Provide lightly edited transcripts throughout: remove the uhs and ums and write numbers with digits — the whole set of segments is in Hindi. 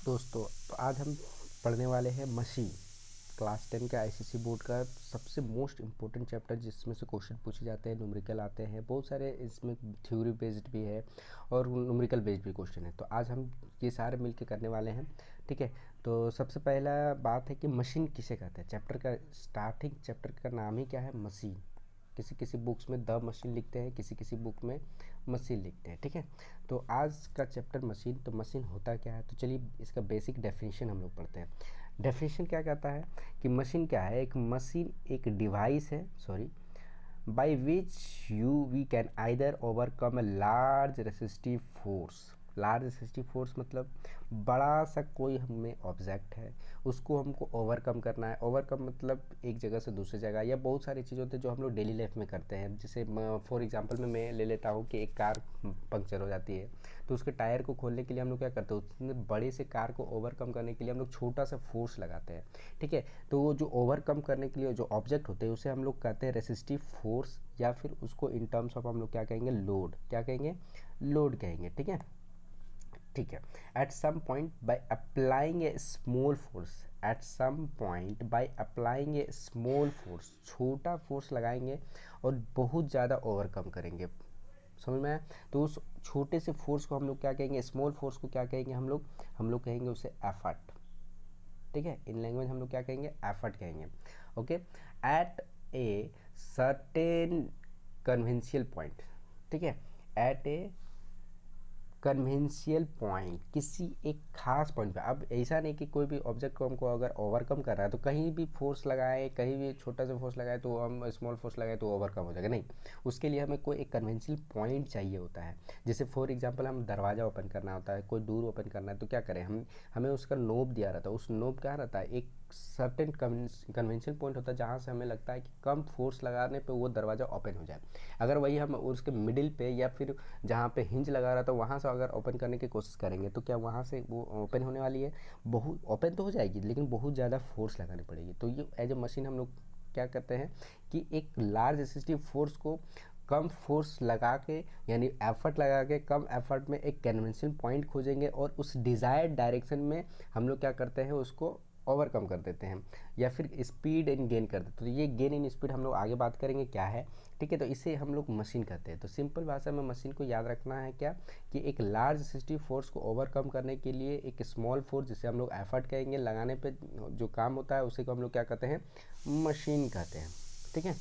दोस्तों, तो आज हम पढ़ने वाले हैं मशीन। क्लास 10 का आईसीएसई बोर्ड का सबसे मोस्ट इम्पोर्टेंट चैप्टर, जिसमें से क्वेश्चन पूछे जाते हैं, न्यूमेरिकल आते हैं, बहुत सारे इसमें थ्योरी बेस्ड भी है और न्यूमेरिकल बेस्ड भी क्वेश्चन है। तो आज हम ये सारे मिलके करने वाले हैं, ठीक है। तो सबसे पहला बात है कि मशीन किसे कहते हैं। चैप्टर का स्टार्टिंग चैप्टर का नाम ही क्या है, मशीन। किसी किसी बुक्स में द मशीन लिखते हैं, किसी किसी बुक में मशीन लिखते हैं, ठीक है। तो आज का चैप्टर मशीन। तो मशीन होता क्या है, तो चलिए इसका बेसिक डेफिनेशन हम लोग पढ़ते हैं। डेफिनेशन क्या कहता है कि मशीन क्या है। एक मशीन एक डिवाइस है, sorry, by which we can either overcome a large resistive force. Large resistive force मतलब बड़ा सा कोई हमें ऑब्जेक्ट है, उसको हमको ओवरकम करना है। ओवरकम मतलब एक जगह से दूसरी जगह, या बहुत सारी चीज़ होती है जो हम लोग डेली लाइफ में करते हैं। जैसे फॉर एग्जांपल में मैं ले लेता हूँ कि एक कार पंक्चर हो जाती है, तो उसके टायर को खोलने के लिए हम लोग क्या करते हैं, उसमें बड़े से कार को ओवरकम करने के लिए हम लोग छोटा सा फोर्स लगाते हैं, ठीक है। तो वो जो ओवरकम करने के लिए जो ऑब्जेक्ट होते हैं उसे हम लोग कहते हैं रेसिस्टिव फोर्स, या फिर उसको इन टर्म्स ऑफ हम लोग क्या कहेंगे, लोड। क्या कहेंगे, लोड कहेंगे, ठीक है। ठीक है। At some point by applying a small force, at some point by applying a small force, छोटा फोर्स लगाएंगे और बहुत ज़्यादा ओवरकम करेंगे। समझ में आया। तो उस छोटे से फोर्स को हम लोग क्या कहेंगे, स्मॉल फोर्स को क्या कहेंगे, हम लोग कहेंगे उसे एफर्ट, ठीक है। इन लैंग्वेज हम लोग क्या कहेंगे, एफर्ट कहेंगे, okay. At a certain conventional point, ठीक है। एट ए कन्वेंशियल पॉइंट, किसी एक खास पॉइंट पे। अब ऐसा नहीं कि कोई भी ऑब्जेक्ट को हमको अगर ओवरकम कर रहा है तो कहीं भी फोर्स लगाए, कहीं भी छोटा सा फोर्स लगाए तो हम स्मॉल फोर्स लगाए तो ओवरकम हो जाएगा, नहीं। उसके लिए हमें कोई एक कन्वेंशियल पॉइंट चाहिए होता है। जैसे फॉर एग्जांपल हम दरवाज़ा ओपन करना होता है, कोई डोर ओपन करना है, तो क्या करें हमें उसका नोब दिया रहता है। उस नोब क्या रहता है, एक सर्टेन कन्वेंशियल पॉइंट होता है जहाँ से हमें लगता है कि कम फोर्स लगाने पे वो दरवाज़ा ओपन हो जाए। अगर वही हम उसके मिडिल पे या फिर जहाँ पे हिंज लगा रहा था वहाँ से अगर ओपन करने की कोशिश करेंगे तो क्या वहाँ से वो ओपन होने वाली है, बहुत ओपन तो हो जाएगी लेकिन बहुत ज़्यादा फोर्स लगानी पड़ेगी। तो ये एज ए मशीन हम लोग क्या करते हैं कि एक लार्ज रेसिस्टिव फोर्स को कम फोर्स लगा के, यानी एफर्ट लगा के कम एफर्ट में एक कन्वेंशन पॉइंट खोजेंगे और उस डिज़ायर्ड डायरेक्शन में हम लोग क्या करते हैं, उसको ओवरकम कर देते हैं, या फिर स्पीड इन गेन कर देते हैं। तो ये गेन इन स्पीड हम लोग आगे बात करेंगे क्या है, ठीक है। तो इसे हम लोग मशीन कहते हैं। तो सिंपल भाषा में मशीन को याद रखना है क्या, कि एक लार्ज रेसिस्टिव फोर्स को ओवरकम करने के लिए एक स्मॉल फोर्स, जिसे हम लोग एफर्ट कहेंगे, लगाने पे जो काम होता है उसी को हम लोग क्या कहते हैं, मशीन कहते हैं, ठीक है।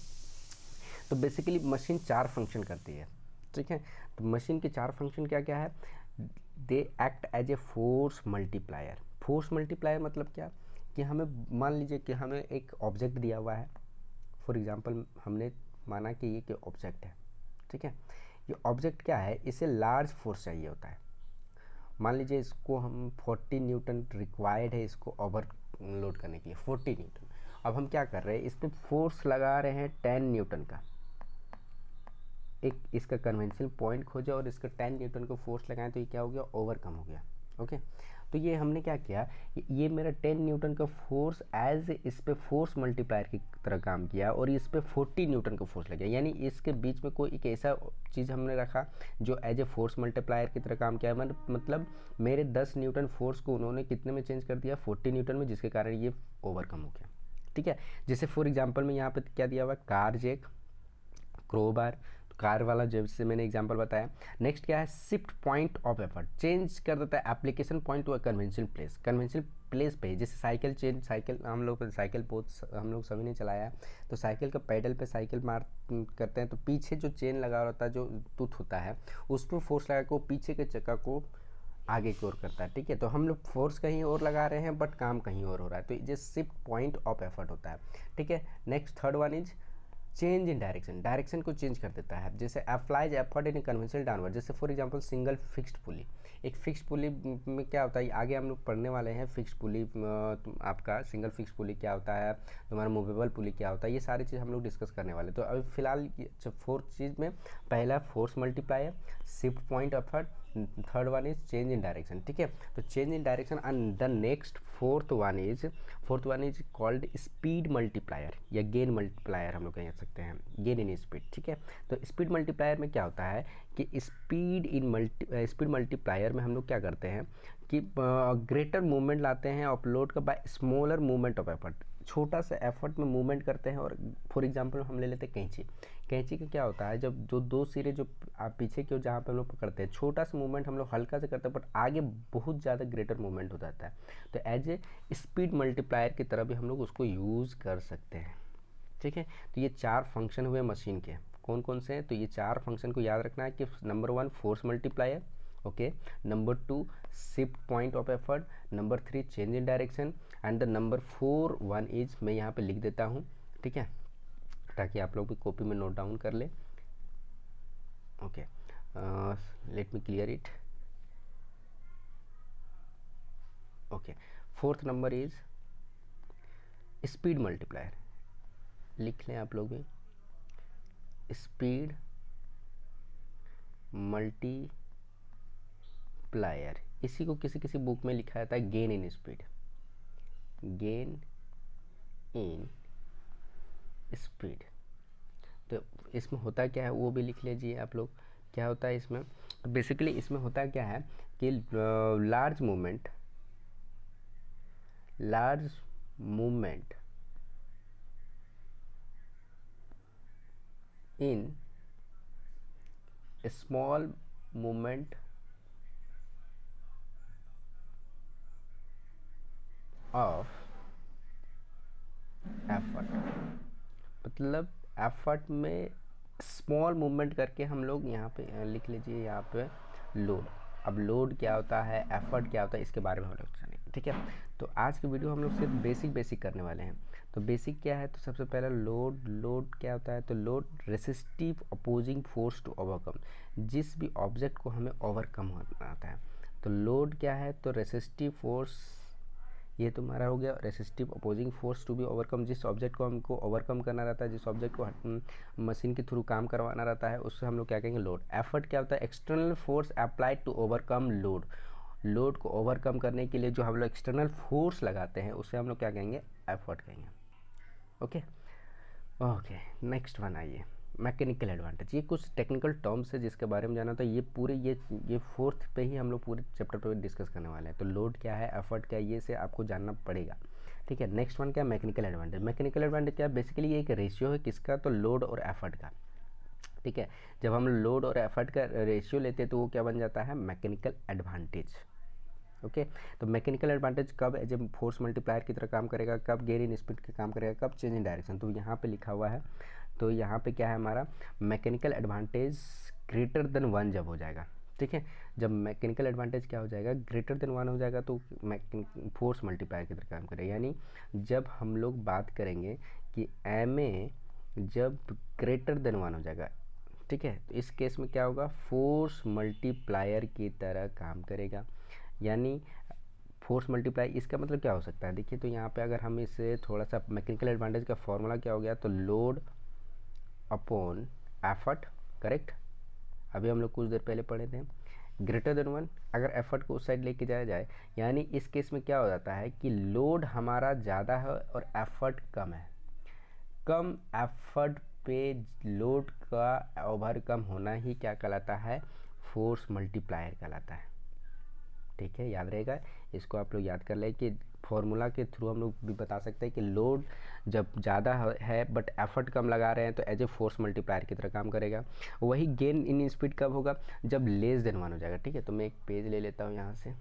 तो बेसिकली मशीन 4 फंक्शन करती है, ठीक है। तो मशीन के 4 फंक्शन क्या क्या है, they act as a force multiplier. Force multiplier मतलब क्या, कि हमें मान लीजिए कि हमें एक ऑब्जेक्ट दिया हुआ है। फॉर एग्जांपल हमने माना कि ये ऑब्जेक्ट है, ठीक है। ये ऑब्जेक्ट क्या है, इसे लार्ज फोर्स चाहिए होता है। मान लीजिए इसको हम 40 न्यूटन रिक्वायर्ड है इसको ओवर लोड करने के लिए, 40 न्यूटन। अब हम क्या कर रहे हैं, इसमें फोर्स लगा रहे हैं 10 न्यूटन का। एक इसका कन्वेंशनल पॉइंट खोजा और इसका 10 न्यूटन को फोर्स लगाएं तो ये क्या हो गया, ओवरकम हो गया, ओके। तो ये हमने क्या किया, ये मेरा 10 न्यूटन का फोर्स एज इस पे फोर्स मल्टीप्लायर की तरह काम किया और इस पे 40 न्यूटन का फोर्स लगा, यानी इसके बीच में कोई एक ऐसा चीज़ हमने रखा जो एज ए फोर्स मल्टीप्लायर की तरह काम किया। मतलब मेरे 10 न्यूटन फोर्स को उन्होंने कितने में चेंज कर दिया, 40 न्यूटन में, जिसके कारण ये ओवरकम हो गया, ठीक है। जैसे फॉर एग्जाम्पल में यहाँ पे क्या दिया हुआ, कार जैक, क्रोबार, कार वाला जैसे मैंने एग्जांपल बताया। नेक्स्ट क्या है, shift point of effort, change कर देता है application point to a conventional place. Conventional place पे जैसे साइकिल चेंज, साइकिल हम लोग साइकिल बहुत हम लोग सभी ने चलाया है, तो साइकिल का पैडल पे साइकिल मार करते हैं तो पीछे जो चेन लगा होता है, जो टूथ होता है, उस पर फोर्स लगा के पीछे के चक्का को आगे की ओर करता है, ठीक है। तो हम लोग फोर्स कहीं और लगा रहे हैं बट काम कहीं और हो रहा है, तो ये शिफ्ट पॉइंट ऑफ एफर्ट होता है, ठीक है। Next third one is change in direction, direction को चेंज कर देता है। जैसे applies effort in conventional downward, जैसे for example single fixed pulley. एक फिक्स्ड पुली में क्या होता है, आगे हम लोग पढ़ने वाले हैं फिक्स्ड पुली, आपका सिंगल फिक्स्ड पुली क्या होता है, तुम्हारा मूवेबल पुली क्या होता है, ये सारी चीज़ हम लोग डिस्कस करने वाले। तो अभी फिलहाल 4 चीज़ में, पहला force multiplier, shift point effort, third one is change in direction, ठीक है। तो change in direction and the next fourth one is called speed multiplier या गेन मल्टीप्लायर, हम लोग कह सकते हैं गेन इन स्पीड, ठीक है। तो स्पीड मल्टीप्लायर में क्या होता है कि स्पीड मल्टीप्लायर में हम लोग क्या करते हैं कि ग्रेटर मूवमेंट लाते हैं अपलोड का by smaller movement of effort, छोटा सा एफर्ट में मूवमेंट करते हैं। और फॉर एग्जांपल हम ले लेते हैं कैंची का क्या होता है, जब जो दो सिरे जो आप पीछे की ओर जहाँ पे हम लोग पकड़ते हैं, छोटा सा मूवमेंट हम लोग हल्का से करते हैं बट आगे बहुत ज़्यादा ग्रेटर मूवमेंट हो जाता है। तो एज ए स्पीड मल्टीप्लायर की तरह भी हम लोग उसको यूज़ कर सकते हैं, ठीक है। तो ये 4 फंक्शन हुए मशीन के, कौन कौन से हैं, तो ये 4 फंक्शन को याद रखना है कि number 1 force multiplier, okay, number 2 shift point of effort, number 3 change in direction and the number 4 one is, मैं यहाँ पे लिख देता हूँ, ठीक है, ताकि आप लोग भी कॉपी में नोट डाउन कर ले। Okay, let me clear it. Okay, fourth number is speed multiplier, लिख लें आप लोग भी, स्पीड मल्टीप्लायर। इसी को किसी किसी बुक में लिखा जाता है gain in speed, gain in speed. तो इसमें होता क्या है वो भी लिख लीजिए आप लोग, क्या होता है इसमें। तो बेसिकली इसमें होता क्या है कि large movement in small movement of effort, मतलब एफर्ट में स्मॉल मूवमेंट करके हम लोग यहाँ पे लिख लीजिए, यहाँ पे लोड। अब लोड क्या होता है, एफर्ट क्या होता है, इसके बारे में हम लोग जानेंगे, ठीक है। तो आज की वीडियो हम लोग सिर्फ बेसिक करने वाले हैं। तो बेसिक क्या है, तो सबसे पहला लोड क्या होता है, तो load resistive opposing force to overcome, जिस भी ऑब्जेक्ट को हमें ओवरकम होना आता है। तो लोड क्या है, तो रेसिस्टिव फोर्स, ये तुम्हारा हो गया resistive opposing force to be overcome, जिस ऑब्जेक्ट को हमको ओवरकम करना रहता है, जिस ऑब्जेक्ट को मशीन के थ्रू काम करवाना रहता है, उससे हम लोग क्या कहेंगे लोड। एफर्ट क्या होता है, external force applied to overcome load, load को ओवरकम करने के लिए जो हम लोग एक्सटर्नल फोर्स लगाते हैं उसे हम लोग क्या कहेंगे, एफर्ट कहेंगे। ओके ओके, नेक्स्ट वन आइए, मैकेनिकल एडवांटेज। ये कुछ टेक्निकल टर्म्स है जिसके बारे में जाना था, ये पूरे ये फोर्थ पे ही हम लोग पूरे चैप्टर पे डिस्कस करने वाले हैं। तो लोड क्या है, एफर्ट क्या है, ये से आपको जानना पड़ेगा, ठीक है। नेक्स्ट वन क्या है, मैकेनिकल एडवांटेज। मैकेनिकल एडवांटेज क्या है, बेसिकली एक रेशियो है किसका, तो लोड और एफर्ट का, ठीक है। जब हम लोड और एफर्ट का रेशियो लेते हैं तो वो क्या बन जाता है, मैकेनिकल एडवांटेज। ओके, तो मैकेनिकल एडवांटेज कब एज ए फोर्स मल्टीप्लायर की तरह काम करेगा, कब गेन इन स्पीड का काम करेगा, कब चेंज इन डायरेक्शन। तो यहाँ पे लिखा हुआ है, तो यहाँ पे क्या है हमारा, मैकेनिकल एडवांटेज ग्रेटर देन 1 जब हो जाएगा, ठीक है। जब मैकेनिकल एडवांटेज क्या हो जाएगा, ग्रेटर देन 1 हो जाएगा तो फोर्स मल्टीप्लायर की तरह काम करेगा। यानी जब हम लोग बात करेंगे कि एम ए जब ग्रेटर देन 1 हो जाएगा, ठीक है, तो इस केस में क्या होगा, फोर्स मल्टीप्लायर की तरह काम करेगा। यानी फोर्स मल्टीप्लाई, इसका मतलब क्या हो सकता है, देखिए तो यहाँ पे अगर हम इसे थोड़ा सा, मैकेनिकल एडवांटेज का फॉर्मूला क्या हो गया, तो लोड अपॉन एफर्ट, करेक्ट। अभी हम लोग कुछ देर पहले पढ़े थे, ग्रेटर देन 1, अगर एफर्ट को उस साइड लेके जाया जाए, यानी इस केस में क्या हो जाता है कि लोड हमारा ज़्यादा है और एफर्ट कम है। कम एफर्ट पे लोड का ओवरकम होना ही क्या कहलाता है, फोर्स मल्टीप्लायर कहलाता है, ठीक है। याद रहेगा, इसको आप लोग याद कर लें कि फॉर्मूला के थ्रू हम लोग भी बता सकते हैं कि लोड जब ज़्यादा है बट एफर्ट कम लगा रहे हैं तो एज ए फोर्स मल्टीप्लायर की तरह काम करेगा। वही गेन इन स्पीड कब होगा, जब लेस देन 1 हो जाएगा, ठीक है। तो मैं एक पेज ले लेता हूँ यहाँ से,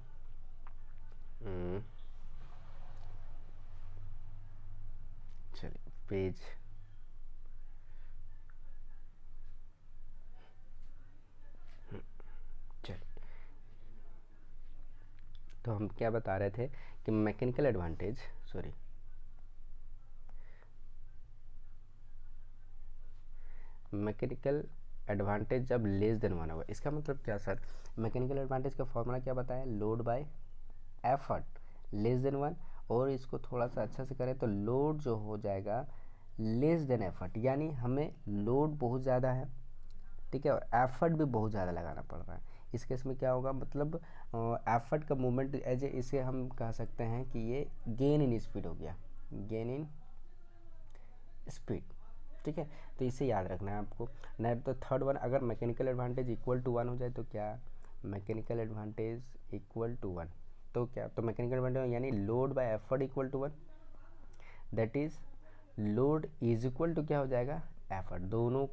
चलिए पेज, चलिए, तो हम क्या बता रहे थे कि mechanical advantage, sorry, mechanical advantage जब लेस देन 1 होगा, इसका मतलब क्या सर, मैकेनिकल एडवांटेज का फॉर्मूला क्या बताया, load by effort less than 1, और इसको थोड़ा सा अच्छा से करें तो लोड जो हो जाएगा लेस देन एफर्ट, यानी हमें लोड बहुत ज़्यादा है, ठीक है, और एफर्ट भी बहुत ज़्यादा लगाना पड़ रहा है। इस केस में क्या होगा, मतलब एफर्ट का मूवमेंट एज ए, इसे हम कह सकते हैं कि ये गेन इन स्पीड हो गया, गेन इन स्पीड। ठीक है, तो इसे याद रखना है आपको। नहीं तो थर्ड वन, अगर मैकेनिकल एडवांटेज इक्वल टू 1 हो जाए तो क्या, मैकेनिकल एडवांटेज इक्वल टू 1 तो क्या, तो मैकेनिकल एडवांटेज यानी load by effort equal to 1, that is load is equal to क्या हो जाएगा, एफर्ट। दोनों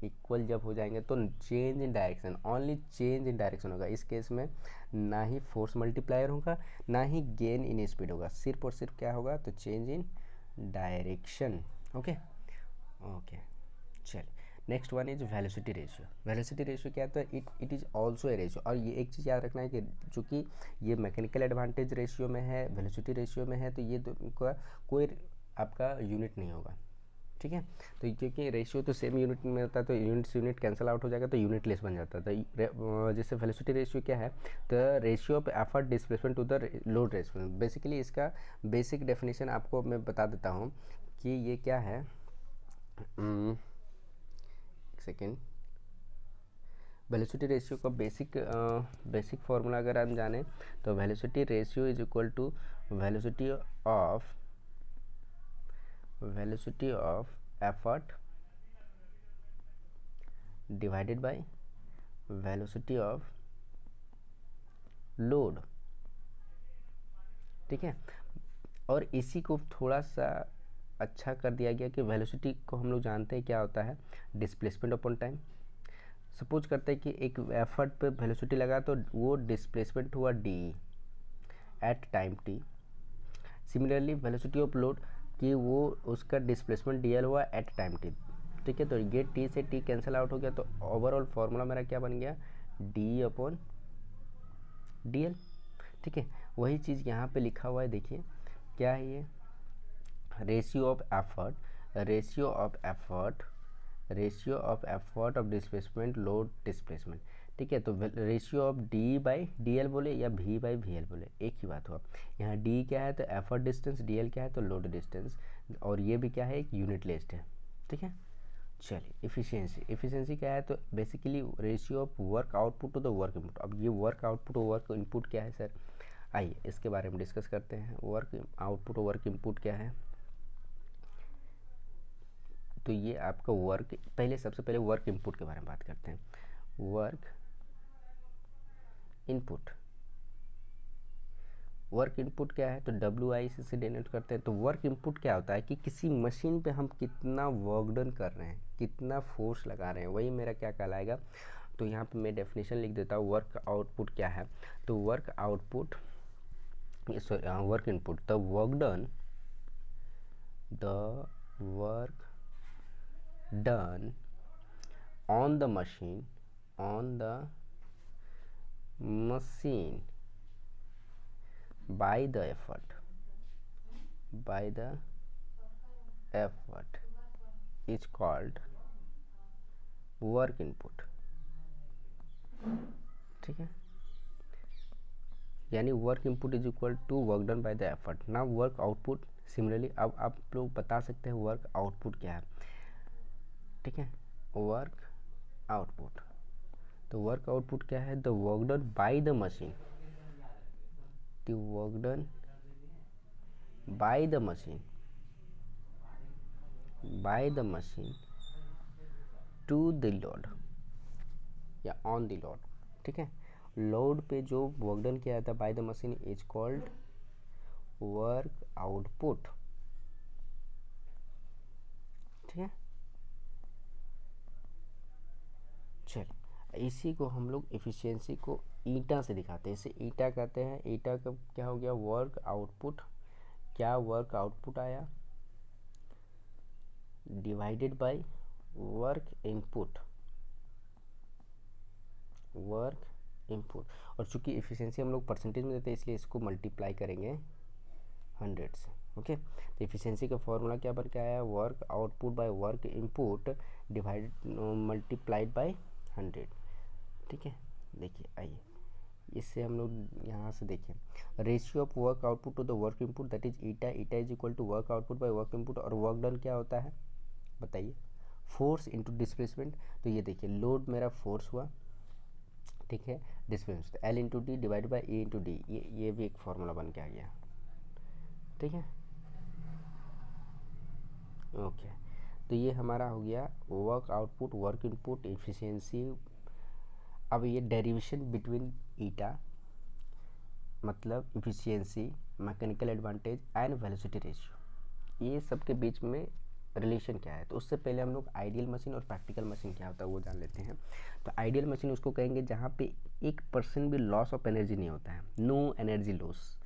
इक्वल जब हो जाएंगे तो change in direction, only change in direction होगा। इस केस में ना ही फोर्स मल्टीप्लायर होगा, ना ही गेन इन स्पीड होगा, सिर्फ और सिर्फ क्या होगा, तो change in direction. Okay okay, चलिए next one is velocity ratio. Velocity ratio क्या है, तो it is also a ratio. और ये एक चीज़ याद रखना है कि चूँकि ये मैकेनिकल एडवांटेज रेशियो में है, वेलोसिटी रेशियो में है, तो ये का कोई आपका यूनिट नहीं होगा। ठीक है, तो क्योंकि रेशियो तो सेम यूनिट में होता है तो यूनिट से यूनिट कैंसिल आउट हो जाएगा, तो यूनिट लेस बन जाता है। तो जैसे वेलोसिटी रेशियो क्या है, तो ratio of effort displacement to the load ratio. Basically इसका बेसिक डेफिनेशन आपको मैं बता देता हूँ कि ये क्या है। एक सेकेंड, वेलोसिटी रेशियो का बेसिक फार्मूला अगर हम जाने तो velocity ratio is equal to velocity of effort divided by velocity of load. ठीक है, और इसी को थोड़ा सा अच्छा कर दिया गया कि वेलोसिटी को हम लोग जानते हैं क्या होता है, डिस्प्लेसमेंट अपॉन टाइम। सपोज करते हैं कि एक एफर्ट पे वेलोसिटी लगा तो वो डिस्प्लेसमेंट हुआ D at time T. Similarly velocity of load कि वो उसका डिस्प्लेसमेंट डी एल हुआ एट टाइम टी। ठीक है, तो ये टी से टी कैंसिल आउट हो गया, तो ओवरऑल फार्मूला मेरा क्या बन गया, डी अपॉन डी एल। ठीक है, वही चीज़ यहाँ पे लिखा हुआ है, देखिए क्या है ये, ratio of effort of displacement load displacement. ठीक है, तो ratio of D by D L बोले या वी बाई वी एल बोले, एक ही बात हुआ। यहाँ डी क्या है, तो एफर्ट डिस्टेंस, डी एल क्या है, तो लोड डिस्टेंस, और ये भी क्या है, एक यूनिट लिस्ट है। ठीक है, चलिए एफिशिएंसी क्या है, तो basically ratio of work output to the work input. अब ये वर्क आउटपुट और वर्क इनपुट क्या है सर, आइए इसके बारे में डिस्कस करते हैं। वर्क आउटपुट और वर्क इनपुट क्या है, तो ये आपका वर्क, पहले सबसे पहले वर्क इनपुट के बारे में बात करते हैं। वर्क इनपुट क्या है, तो WI से डिनोट करते हैं। तो वर्क इनपुट क्या होता है कि किसी मशीन पे हम कितना वर्क डन कर रहे हैं, कितना फोर्स लगा रहे हैं, वही मेरा क्या कहलाएगा। तो यहाँ पे मैं डेफिनेशन लिख देता हूँ, वर्क आउटपुट क्या है, तो work output work input the work done on the machine by the effort is called work input। ठीक है, यानी work input is equal to work done by the effort. ना वर्क आउटपुट, सिमिलरली अब आप लोग बता सकते हैं वर्क आउटपुट क्या है। ठीक है, वर्क आउटपुट, तो वर्क आउटपुट क्या है, the work done by the machine, the work done by the machine to the load या ऑन द लोड। ठीक है, लोड पे जो वर्क डन किया जाता है bye the machine is called work output. ठीक है, चलिए इसी को हम लोग एफिशिएंसी को ईटा से दिखाते हैं, इसे ईटा कहते हैं। ईटा का क्या हो गया, वर्क आउटपुट, क्या वर्क आउटपुट आया, डिवाइडेड बाय वर्क इनपुट। और चूंकि एफिशिएंसी हम लोग परसेंटेज में देते हैं, इसलिए इसको मल्टीप्लाई करेंगे 100 से। ओके, तो एफिशिएंसी का फॉर्मूला क्या बन के आया, work output by work input divided multiplied by 100। ठीक है, देखिए आइए इससे हम लोग यहाँ से देखें, ratio of work output to the work input that is eta is equal to work output by work input. और वर्क डन क्या होता है बताइए, फोर्स इनटू डिस्प्लेसमेंट। तो ये देखिए लोड मेरा फोर्स हुआ, ठीक है। Displacement L into D divide by A into D, ये भी एक फार्मूला बन के आ गया। ठीक है, ओके। तो ये हमारा हो गया work output, work input, efficiency. अब ये डेरिवेशन बिटवीन ईटा मतलब efficiency, mechanical advantage and velocity ratio, ये सब के बीच में रिलेशन क्या है। तो उससे पहले हम लोग आइडियल मशीन और प्रैक्टिकल मशीन क्या होता है वो जान लेते हैं। तो आइडियल मशीन उसको कहेंगे जहाँ पे 1% भी लॉस ऑफ एनर्जी नहीं होता है, नो एनर्जी लॉस।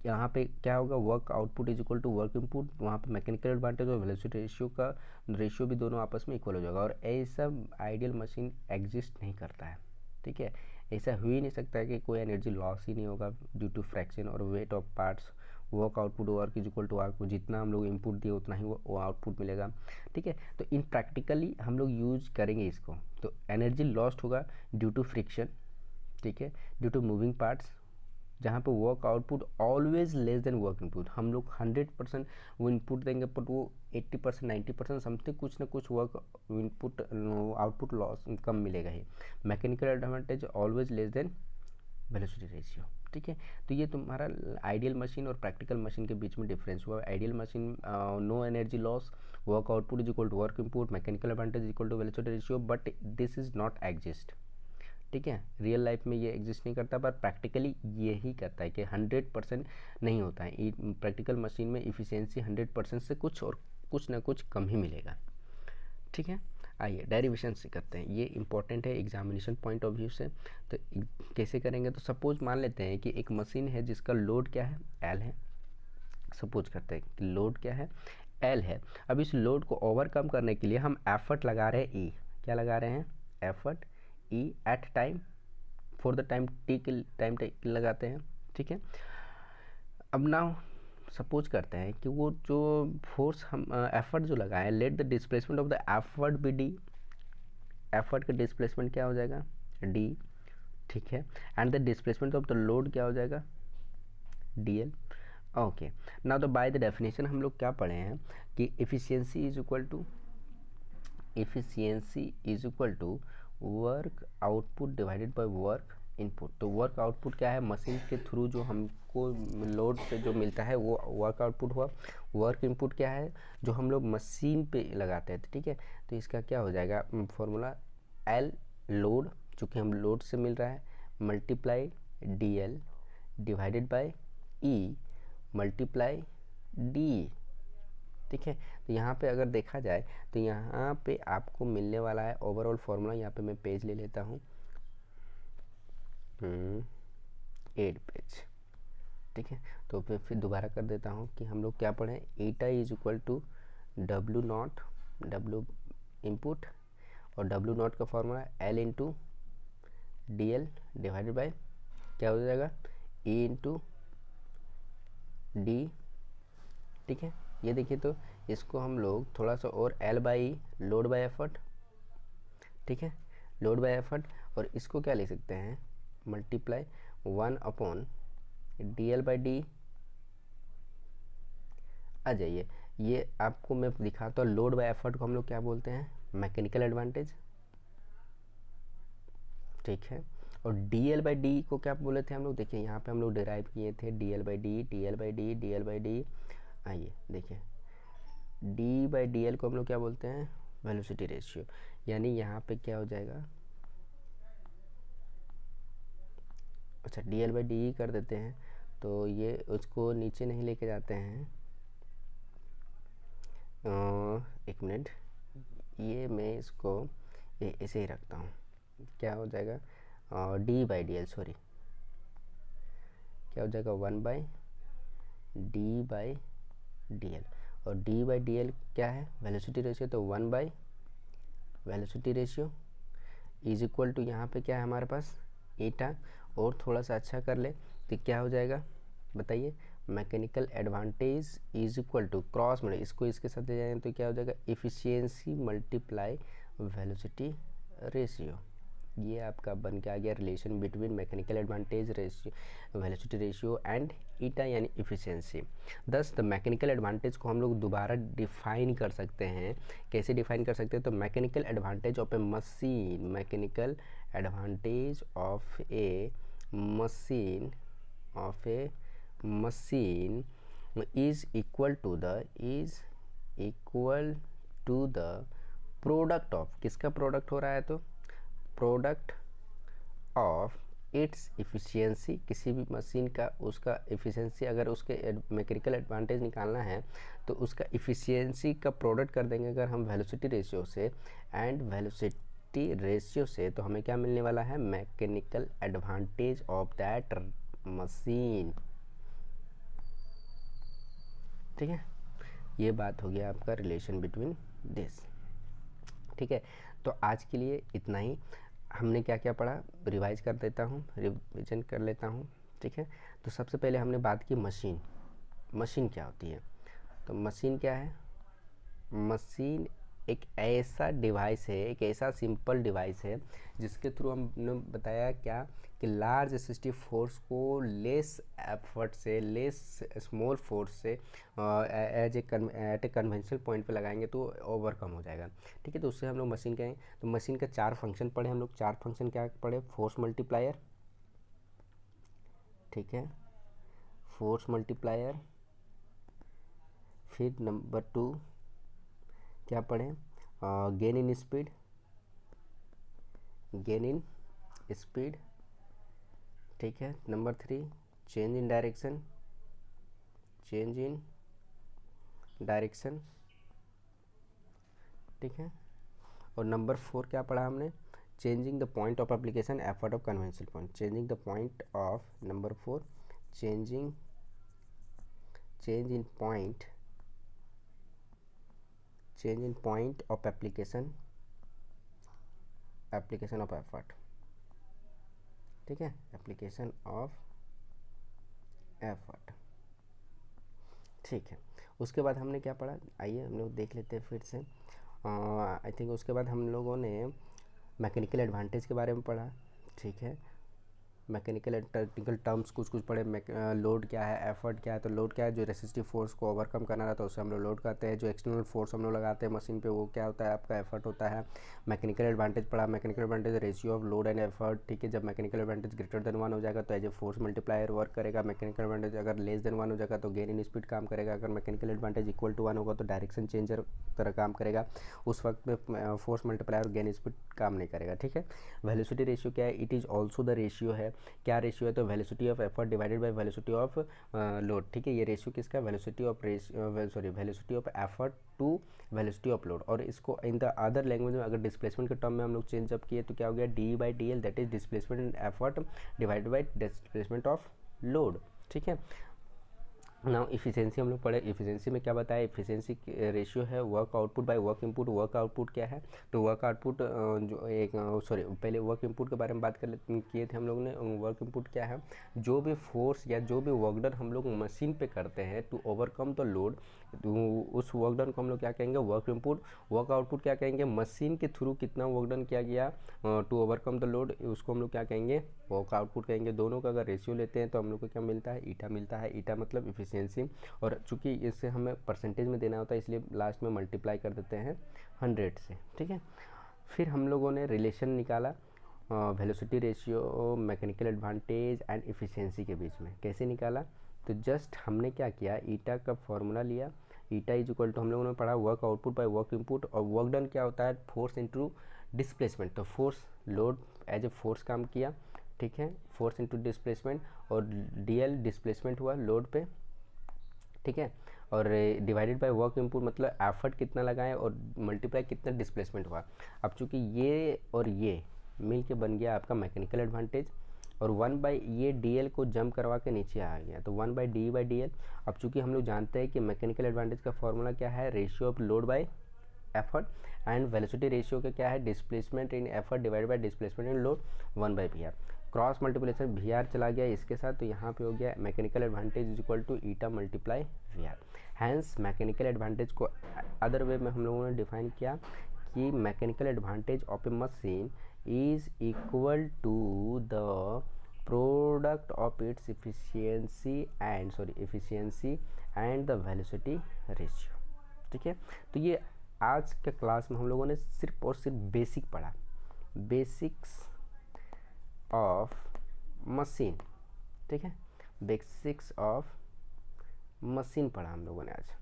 यहाँ पे क्या होगा, work output is equal to work input, वहाँ पे मैकेनिकल एडवांटेज और वेलोसिटी रेशियो का रेशियो भी दोनों आपस में इक्वल हो जाएगा। और ऐसा आइडियल मशीन एग्जिस्ट नहीं करता है। ठीक है, ऐसा हो ही नहीं सकता है कि कोई एनर्जी लॉस ही नहीं होगा ड्यू टू फ्रैक्शन और weight of parts. Work output work is equal to work, जितना हम लोग इनपुट दिए उतना ही वो आउटपुट मिलेगा। ठीक है, तो इन प्रैक्टिकली हम लोग यूज करेंगे इसको। तो एनर्जी लॉस्ट होगा ड्यू टू फ्रिक्शन, ठीक है, ड्यू टू मूविंग पार्ट्स, जहाँ पे work output always less then work input. हम लोग 100% वो इनपुट देंगे बट वो 80% 90% समथिंग कुछ ना कुछ वर्क इनपुट आउटपुट लॉस कम मिलेगा ही। Mechanical advantage always less than velocity ratio. ठीक है, तो ये तुम्हारा आइडियल मशीन और प्रैक्टिकल मशीन के बीच में डिफरेंस हुआ। Ideal machine no energy loss, work output is equal to work input, mechanical advantage is equal to velocity ratio, but this is not exist. ठीक है, रियल लाइफ में ये एग्जिस्ट नहीं करता, पर प्रैक्टिकली ये ही करता है कि 100% नहीं होता है। प्रैक्टिकल मशीन में इफ़िशियंसी 100% से कुछ ना कुछ कम ही मिलेगा। ठीक है, आइए डेरिवेशन से करते हैं, ये इंपॉर्टेंट है एग्जामिनेशन पॉइंट ऑफ व्यू से। तो कैसे करेंगे, तो सपोज मान लेते हैं कि एक मशीन है जिसका लोड क्या है, एल है। सपोज करते हैं कि लोड क्या है, एल है। अब इस लोड को ओवरकम करने के लिए हम एफर्ट लगा रहे हैं, ई क्या लगा रहे हैं, effort E at time, for the time T के टाइम लगाते हैं। ठीक है, अब नाउ सपोज करते हैं कि वो जो फोर्स हम एफर्ट जो लगाए, let the displacement of the effort be D, effort का डिस्प्लेसमेंट क्या हो जाएगा, डी। ठीक है, and the displacement of the load क्या हो जाएगा, D L. Okay, now the by the definition हम लोग क्या पढ़े हैं कि efficiency is equal to work output divided by work input. तो वर्क आउटपुट क्या है, मशीन के थ्रू जो हमको लोड से जो मिलता है वो वर्क आउटपुट हुआ। वर्क इनपुट क्या है, जो हम लोग मशीन पे लगाते हैं। ठीक है, तो इसका क्या हो जाएगा फॉर्मूला, एल लोड, चूँकि हम लोड से मिल रहा है, multiply D L divided bye ई मल्टीप्लाई डी। ठीक है, तो यहाँ पे अगर देखा जाए तो यहाँ पे आपको मिलने वाला है ओवरऑल फार्मूला। यहाँ पे मैं पेज ले लेता हूँ, 8 पेज। ठीक है, तो फिर दोबारा कर देता हूँ कि हम लोग क्या पढ़ें, eta is equal to W not, W input और डब्ल्यू नॉट का formula L into D L divided by क्या हो जाएगा, ई इंटू डी। ठीक है, ये देखिए, तो इसको हम लोग थोड़ा सा और L by load by effort. ठीक है, लोड बाय एफर्ट, और इसको क्या ले सकते हैं, multiply 1 upon D L by D. आ जाइए, ये आपको मैं दिखाता हूँ। लोड बाय एफर्ट को हम लोग क्या बोलते हैं, मैकेनिकल एडवांटेज। ठीक है, और डी एल बाई डी को क्या बोले थे हम लोग, देखिए यहाँ पे हम लोग डिराइव किए थे D L by D, D L by D, D L by D. आइए देखिए, डी बाई डी एल को हम लोग क्या बोलते हैं, वेलोसिटी रेशियो। यानी यहाँ पे क्या हो जाएगा, अच्छा डी एल बाई डी ही कर देते हैं, तो ये उसको नीचे नहीं लेके जाते हैं। एक मिनट, ये मैं इसको ऐसे ही रखता हूँ, क्या हो जाएगा, D by D L, sorry क्या हो जाएगा, 1 by D by D L. और डी बाई डी एल क्या है, वेलोसिटी रेशियो, तो 1 by velocity ratio is equal to, यहाँ पे क्या है हमारे पास, ईटा। और थोड़ा सा अच्छा कर ले तो क्या हो जाएगा बताइए, mechanical advantage is equal to cross में इसको इसके साथ ले जाएंगे तो क्या हो जाएगा, एफिशिएंसी मल्टीप्लाई वेलोसिटी रेशियो। ये आपका बन के आ गया relation between mechanical advantage ratio, velocity ratio and eta यानी इफिशियंसी। दस द मैकेनिकल एडवांटेज को हम लोग दोबारा डिफाइन कर सकते हैं। कैसे डिफाइन कर सकते हैं? तो mechanical advantage of a machine, mechanical advantage of a machine is equal to the product of, किसका प्रोडक्ट हो रहा है? तो प्रोडक्ट ऑफ इट्स इफ़िशियंसी, किसी भी मशीन का उसका इफ़िशियंसी, अगर उसके मैकेनिकल एडवांटेज निकालना है तो उसका इफ़िशियंसी का प्रोडक्ट कर देंगे अगर हम वेलोसिटी रेशियो से, एंड वेलोसिटी रेशियो से तो हमें क्या मिलने वाला है? Mechanical advantage of that machine. ठीक है, ये बात हो गया आपका रिलेशन बिटवीन दिस। ठीक है, तो आज के लिए इतना ही। हमने क्या क्या पढ़ा, रिवाइज कर देता हूँ, रिविजन कर लेता हूँ। ठीक है, तो सबसे पहले हमने बात की मशीन। मशीन क्या होती है? तो मशीन क्या है? मशीन एक ऐसा डिवाइस है, एक ऐसा सिंपल डिवाइस है जिसके थ्रू हमने बताया क्या कि लार्ज असिस्टिव फोर्स को लेस एफर्ट से, लेस स्मॉल फोर्स से एट ए कन्वेंशनल पॉइंट पे लगाएंगे तो ओवरकम हो जाएगा। ठीक है, तो उससे हम लोग मशीन कहेंगे। तो मशीन का 4 फंक्शन पढ़े हम लोग। 4 फंक्शन क्या पढ़े? फोर्स मल्टीप्लायर, ठीक है, फोर्स मल्टीप्लायर। फिर नंबर 2 क्या पढ़े? Gain in speed, gain in speed. ठीक है, number 3 change in direction, change in direction. ठीक है, और नंबर 4 क्या पढ़ा हमने? Changing the point of application, effort of conventional point. Changing the point of, number 4 change in point of application of effort. ठीक है, एप्लीकेशन ऑफ एफर्ट। ठीक है, उसके बाद हमने क्या पढ़ा? आइए हम लोग देख लेते हैं फिर से। आई थिंक उसके बाद हम लोगों ने मैकेनिकल एडवांटेज के बारे में पढ़ा। ठीक है, मैकेनिकल एंड टेक्निकल टर्म्स कुछ पढ़े। लोड क्या है, एफर्ट क्या है? तो लोड क्या है? जो रेसिस्टिव फोर्स को ओवरकम करना रहता है उसे हम लोग लोड कहते हैं। जो एक्सटर्नल फोर्स हम लोग लगाते हैं मशीन पे वो क्या होता है? आपका एफर्ट होता है। मैकेनिकल एडवांटेज पढ़ा। Mechanical advantage ratio of load and effort. ठीक है, जब मैकेनिकल एडवांटेज ग्रेटर देन 1 हो जाएगा तो as a force multiplier work करेगा। मैकेनिकल एडवांटेज अगर लेस देन 1 हो जाएगा तो गेन इन स्पीड काम करेगा। अगर मैकेनिकल एडवांटेज इक्वल टू 1 होगा तो डायरेक्शन चेंजर तरह काम करेगा। उस वक्त में फोर्स मल्टीप्लायर गेन स्पीड काम नहीं करेगा। ठीक है, वेलोसिटी रेशियो क्या है? It is also the ratio है। क्या रेशियो है? तो velocity of effort divided by velocity of load. ठीक है, ये रेशियो किसका? Velocity of effort to velocity of load. और इसको इन द अदर लैंग्वेज में अगर डिस्प्लेसमेंट के टर्म में हम लोग चेंज अप किए तो क्या हो गया? D by D L, that is displacement in effort divided by displacement of load. ठीक है, नाउ इफिशियंसी हम लोग पढ़े। इफिशियंसी में क्या बताया? इफिशियंसी रेशियो है work output by work input. Work output क्या है? तो वर्क आउटपुट जो एक पहले वर्क इनपुट के बारे में बात किए थे हम लोग ने। वर्क इनपुट क्या है? जो भी फोर्स या जो भी वर्क डन हम लोग मशीन पे करते हैं टू ओवरकम द लोड, तो उस वर्क डन को हम लोग क्या कहेंगे? Work input. वर्क आउटपुट क्या कहेंगे? मशीन के थ्रू कितना वर्क डन किया गया टू ओवरकम द लोड, उसको हम लोग क्या कहेंगे? वर्क आउटपुट कहेंगे। दोनों का अगर रेशियो लेते हैं तो हम लोग को क्या मिलता है? ईटा मिलता है। ईटा मतलब इफिशियंसी, और चूंकि इससे हमें परसेंटेज में देना होता है इसलिए लास्ट में मल्टीप्लाई कर देते हैं 100 से। ठीक है, फिर हम लोगों ने रिलेशन निकाला velocity ratio, mechanical advantage and efficiency के बीच में। कैसे निकाला? तो जस्ट हमने क्या किया? ईटा का फॉर्मूला लिया। ईटा इज इक्वल टू, हम लोगों ने पढ़ा work output by work input, और वर्क डन क्या होता है? Force into displacement. तो force, load as a force काम किया। ठीक है, फोर्स इनटू डिस्प्लेसमेंट, और डीएल डिस्प्लेसमेंट हुआ लोड पे। ठीक है, और डिवाइडेड बाय वर्क इनपुट मतलब एफर्ट कितना लगाएं और मल्टीप्लाई कितना डिस्प्लेसमेंट हुआ। अब चूंकि ये और ये मिल के बन गया आपका मैकेनिकल एडवांटेज, और 1 बाई ये डी को जंप करवा के नीचे आ गया तो 1 बाई डी। अब चूंकि हम लोग जानते हैं कि मैकेनिकल एडवांटेज का फॉर्मूला क्या है? Ratio of load by effort, and velocity ratio का क्या है? Displacement in effort divide by displacement in load 1 by V R. Cross multiplication V R चला गया इसके साथ, तो यहाँ पे हो गया mechanical advantage is equal to eta multiply V R. Hence mechanical advantage को अदर वे में हम लोगों ने डिफाइन किया कि mechanical advantage of a machine is equal to the product of its efficiency and the velocity ratio. ठीक है, तो ये आज के क्लास में हम लोगों ने सिर्फ और सिर्फ बेसिक पढ़ा, बेसिक्स ऑफ मशीन। ठीक है, बेसिक्स ऑफ मशीन पढ़ा हम लोगों ने आज।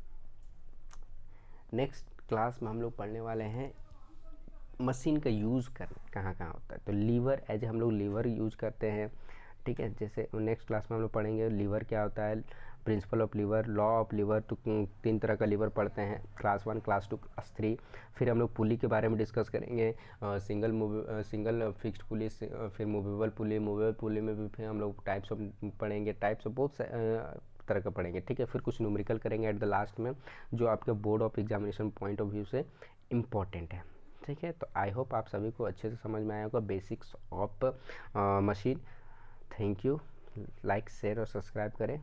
नेक्स्ट क्लास में हम लोग पढ़ने वाले हैं मशीन का यूज़ करना कहाँ कहाँ होता है। तो लीवर एज हम लोग लीवर यूज करते हैं। ठीक है, जैसे नेक्स्ट क्लास में हम लोग पढ़ेंगे लीवर क्या होता है, principle of lever, law of lever. तो 3 तरह का लीवर पढ़ते हैं, क्लास 1, क्लास 2, क्लास 3। फिर हम लोग पुली के बारे में डिस्कस करेंगे, सिंगल फिक्स्ड पुली, फिर मूवेबल पुली में भी फिर हम लोग टाइप्स ऑफ पढ़ेंगे, टाइप्स ऑफ बहुत तरह का पढ़ेंगे। ठीक है, फिर कुछ न्यूमेरिकल करेंगे एट द लास्ट में, जो आपके board of examination point of view से इम्पॉर्टेंट है। ठीक है, तो आई होप आप सभी को अच्छे से समझ में आया होगा basics of machine. Thank you, like share और सब्सक्राइब करें।